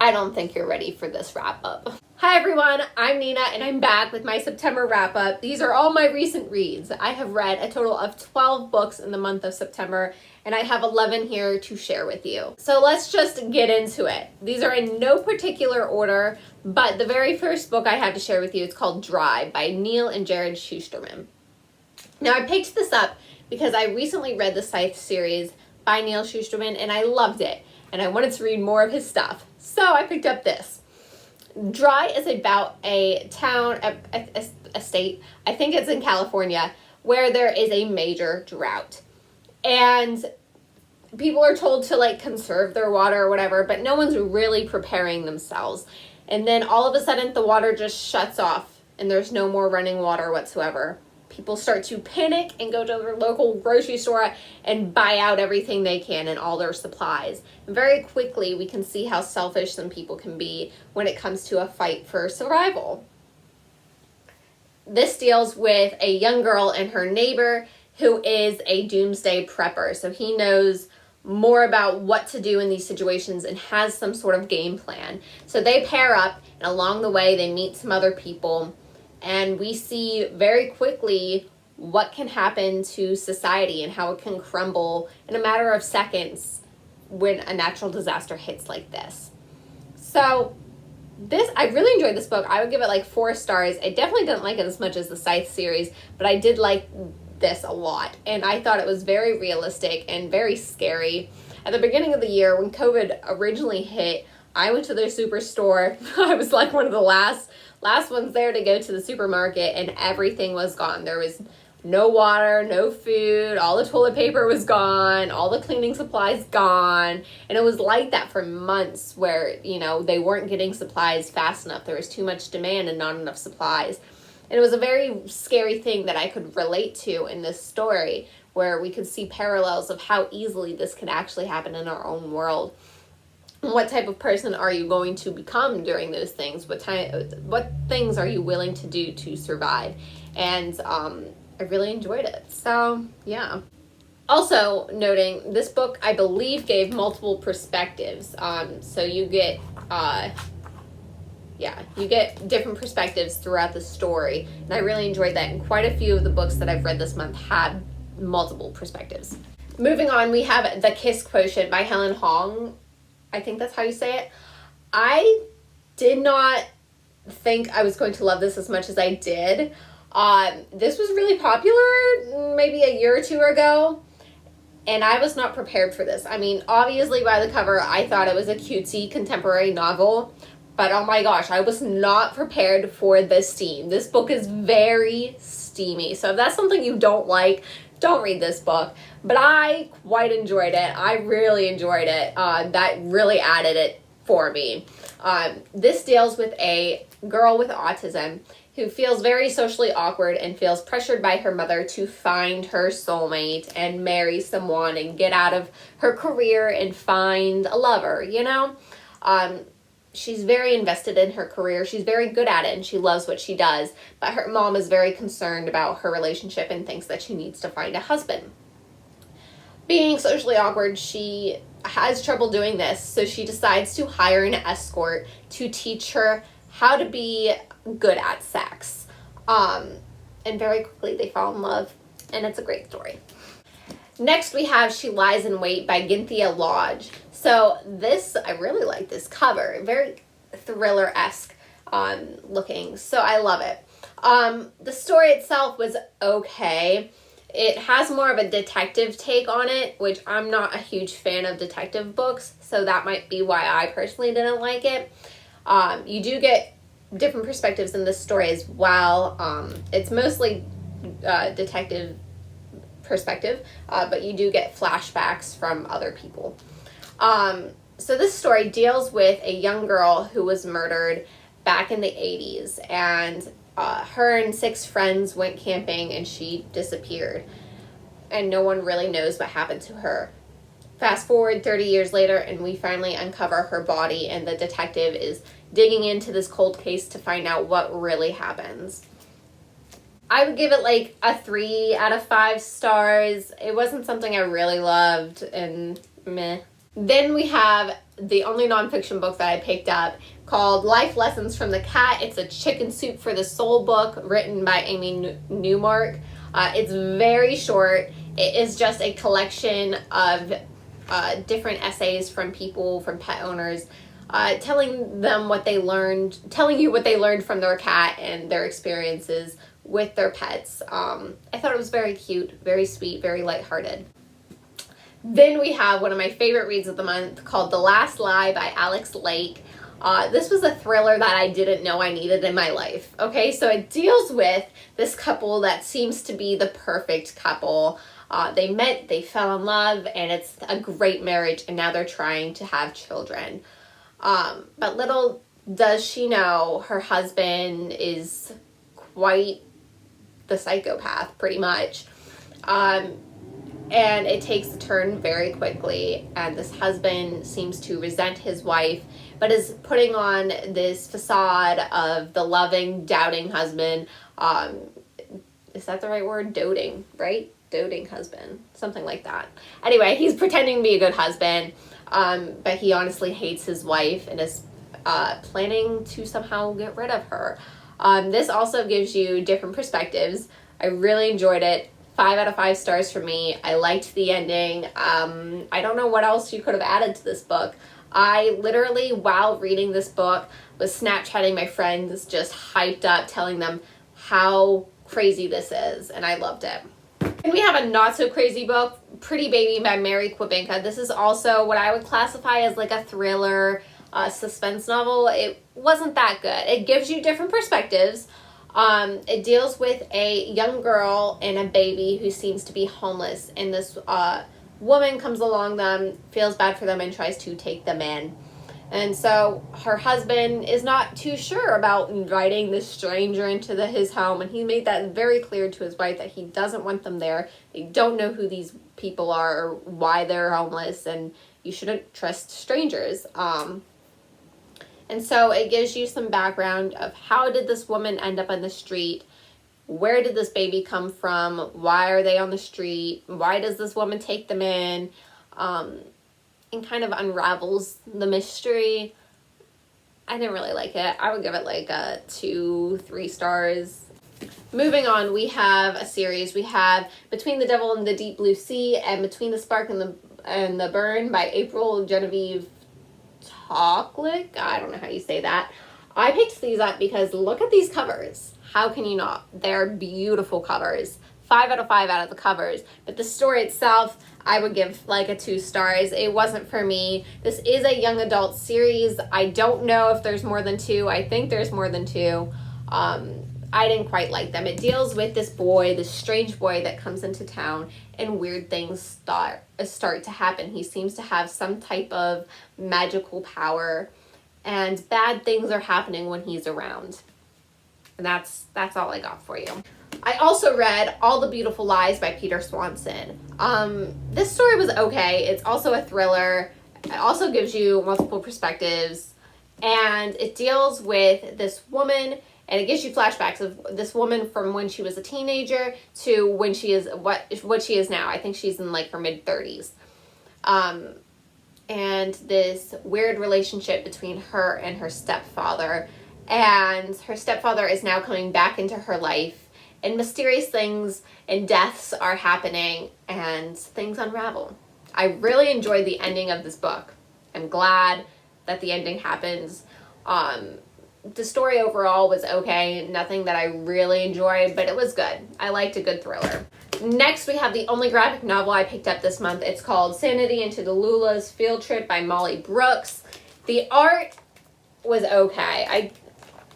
I don't think you're ready for this wrap up. Hi everyone, I'm Nina and I'm back with my September wrap up. These are all my recent reads. I have read a total of 12 books in the month of September and I have 11 here to share with you. So let's just get into it. These are in no particular order, but the very first book I have to share with you is called Dry by Neil and Jared Shusterman. Now I picked this up because I recently read the Scythe series by Neil Shusterman and I loved it and I wanted to read more of his stuff. So I picked up this. Dry is about a town, a state, I think it's in California, where there is a major drought. And people are told to like conserve their water or whatever, but no one's really preparing themselves. And then all of a sudden the water just shuts off and there's no more running water whatsoever. People start to panic and go to their local grocery store and buy out everything they can and all their supplies. And very quickly, we can see how selfish some people can be when it comes to a fight for survival. This deals with a young girl and her neighbor who is a doomsday prepper. So he knows more about what to do in these situations and has some sort of game plan. So they pair up and along the way they meet some other people. And we see very quickly what can happen to society and how it can crumble in a matter of seconds when a natural disaster hits like this. So I really enjoyed this book. I would give it like 4 stars. I definitely didn't like it as much as the Scythe series, but I did like this a lot. And I thought it was very realistic and very scary. At the beginning of the year, when COVID originally hit, I went to their superstore. I was like one of the last ones there to go to the supermarket, and everything was gone. There was no water, no food, all the toilet paper was gone, all the cleaning supplies gone. And it was like that for months where, they weren't getting supplies fast enough. There was too much demand and not enough supplies. And it was a very scary thing that I could relate to in this story, where we could see parallels of how easily this could actually happen in our own world. What type of person are you going to become during those things? What things are you willing to do to survive? And I really enjoyed it. So, yeah. Also noting, this book, I believe, gave multiple perspectives. So you get, you get different perspectives throughout the story. And I really enjoyed that. And quite a few of the books that I've read this month had multiple perspectives. Moving on, we have The Kiss Quotient by Helen Hong. I think that's how you say it. I did not think I was going to love this as much as I did. This was really popular maybe a year or two ago, and I was not prepared for this. I mean, obviously by the cover, I thought it was a cutesy contemporary novel, but oh my gosh, I was not prepared for the steam. This book is very steamy, so if that's something you don't like, don't read this book. But I quite enjoyed it. I really enjoyed it. That really added it for me. This deals with a girl with autism who feels very socially awkward and feels pressured by her mother to find her soulmate and marry someone and get out of her career and find a lover, She's very invested in her career. She's very good at it and she loves what she does. But her mom is very concerned about her relationship and thinks that she needs to find a husband. Being socially awkward, she has trouble doing this. So she decides to hire an escort to teach her how to be good at sex. And very quickly they fall in love. And it's a great story. Next we have She Lies in Wait by Gynthia Lodge. So this, I really like this cover. Very thriller-esque looking. So I love it. The story itself was okay. It has more of a detective take on it, which I'm not a huge fan of detective books. So that might be why I personally didn't like it. You do get different perspectives in this story as well. It's mostly detective perspective, but you do get flashbacks from other people. So this story deals with a young girl who was murdered back in the 80s, and her and 6 friends went camping and she disappeared, and no one really knows what happened to her. Fast forward 30 years later and we finally uncover her body, and the detective is digging into this cold case to find out what really happens. I would give it like a 3 out of 5 stars. It wasn't something I really loved, and meh. Then we have the only nonfiction book that I picked up, called Life Lessons from the Cat. It's a Chicken Soup for the Soul book written by Amy Newmark. It's very short. It is just a collection of different essays from people, from pet owners, telling you what they learned from their cat and their experiences with their pets. I thought it was very cute, very sweet, very lighthearted. Then we have one of my favorite reads of the month, called The Last Lie by Alex Lake. This was a thriller that I didn't know I needed in my life. Okay, so it deals with this couple that seems to be the perfect couple. They met, they fell in love, and it's a great marriage, and now they're trying to have children. But little does she know, her husband is quite the psychopath, pretty much. And it takes a turn very quickly, and this husband seems to resent his wife, but is putting on this facade of the loving, doubting husband. Is that the right word? Doting, right? Doting husband, something like that. Anyway, he's pretending to be a good husband, but he honestly hates his wife and is planning to somehow get rid of her. This also gives you different perspectives. I really enjoyed it. 5 out of 5 stars for me. I liked the ending. I don't know what else you could have added to this book. I literally, while reading this book, was Snapchatting my friends, just hyped up, telling them how crazy this is, and I loved it. And we have a not so crazy book, Pretty Baby by Mary Kwabinka. This is also what I would classify as like a thriller, suspense novel. It wasn't that good. It gives you different perspectives. It deals with a young girl and a baby who seems to be homeless, and this woman comes along them, feels bad for them, and tries to take them in. And so her husband is not too sure about inviting this stranger into his home, and he made that very clear to his wife that he doesn't want them there. They don't know who these people are or why they're homeless, and you shouldn't trust strangers. And so it gives you some background of how did this woman end up on the street? Where did this baby come from? Why are they on the street? Why does this woman take them in? And kind of unravels the mystery. I didn't really like it. I would give it like a 2-3 stars. Moving on, we have a series. We have Between the Devil and the Deep Blue Sea and Between the Spark and the Burn by April Genevieve Toklik. I don't know how you say that. I picked these up because look at these covers. How can you not? They're beautiful covers. 5 out of 5 out of the covers. But the story itself, I would give like a 2 stars. It wasn't for me. This is a young adult series. I don't know if there's more than 2. I think there's more than 2. I didn't quite like them. It deals with this boy, this strange boy that comes into town, and weird things start to happen. He seems to have some type of magical power, and bad things are happening when he's around. And that's all I got for you. I also read All the Beautiful Lies by Peter Swanson. This story was okay. It's also a thriller. It also gives you multiple perspectives, and it deals with this woman, and it gives you flashbacks of this woman from when she was a teenager to when she is what she is now. I think she's in like her mid-30s. And this weird relationship between her and her stepfather. And her stepfather is now coming back into her life, and mysterious things and deaths are happening, and things unravel. I really enjoyed the ending of this book. I'm glad that the ending happens. The story overall was okay. Nothing that I really enjoyed, but it was good. I liked a good thriller. Next, we have the only graphic novel I picked up this month. It's called Sanity into the Lula's Field Trip by Molly Brooks. The art was okay.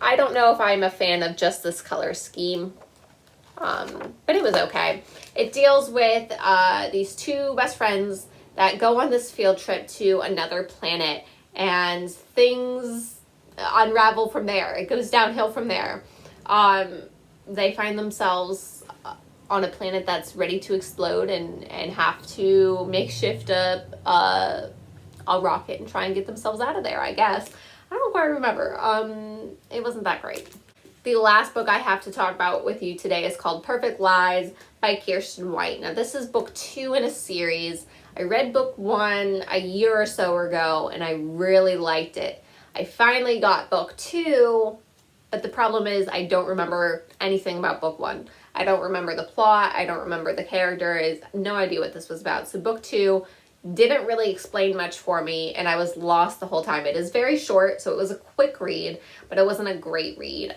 I don't know if I'm a fan of just this color scheme, but it was okay. It deals with these 2 best friends that go on this field trip to another planet, and things unravel from there. It goes downhill from there. They find themselves on a planet that's ready to explode, and have to makeshift a rocket and try and get themselves out of there, I guess. I don't quite remember. It wasn't that great. The last book I have to talk about with you today is called Perfect Lies by Kirsten White. Now, this is book 2 in a series. I read book 1 a year or so ago, and I really liked it. I finally got book 2, but the problem is I don't remember anything about book 1. I don't remember the plot. I don't remember the characters. No idea what this was about. So book 2 didn't really explain much for me, and I was lost the whole time. It is very short, so it was a quick read, but it wasn't a great read.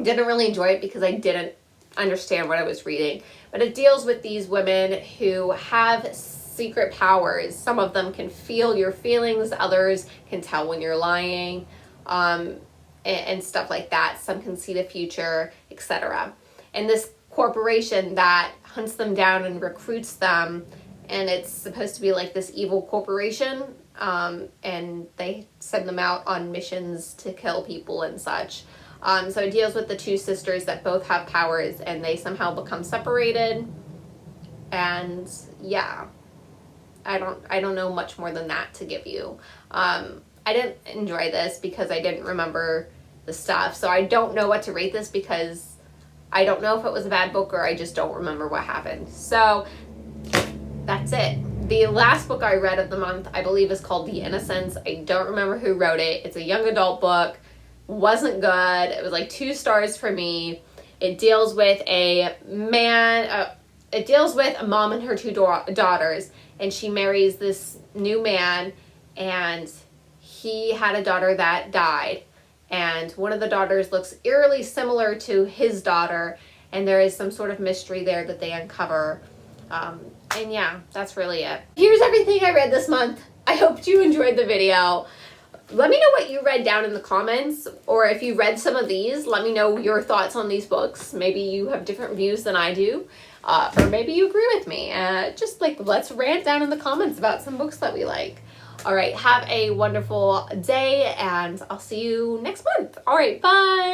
Didn't really enjoy it because I didn't understand what I was reading. But it deals with these women who have secret powers. Some of them can feel your feelings, others can tell when you're lying, and stuff like that. Some can see the future, etc. And this corporation that hunts them down and recruits them, and it's supposed to be like this evil corporation, and they send them out on missions to kill people and such. So it deals with the two sisters that both have powers, and they somehow become separated. And yeah, I don't know much more than that to give you. I didn't enjoy this because I didn't remember the stuff. So I don't know what to rate this because I don't know if it was a bad book or I just don't remember what happened. So that's it. The last book I read of the month, I believe, is called The Innocents. I don't remember who wrote it. It's a young adult book. Wasn't good. It was like 2 stars for me. It deals with a man, it deals with a mom and her 2 daughters, and she marries this new man, and he had a daughter that died, and one of the daughters looks eerily similar to his daughter, and there is some sort of mystery there that they uncover. And yeah, that's really it. Here's everything I read this month. I hope you enjoyed the video. Let me know what you read down in the comments, or if you read some of these, let me know your thoughts on these books. Maybe you have different views than I do, or maybe you agree with me. Just like, let's rant down in the comments about some books that we like. All right, have a wonderful day, and I'll see you next month. All right, bye.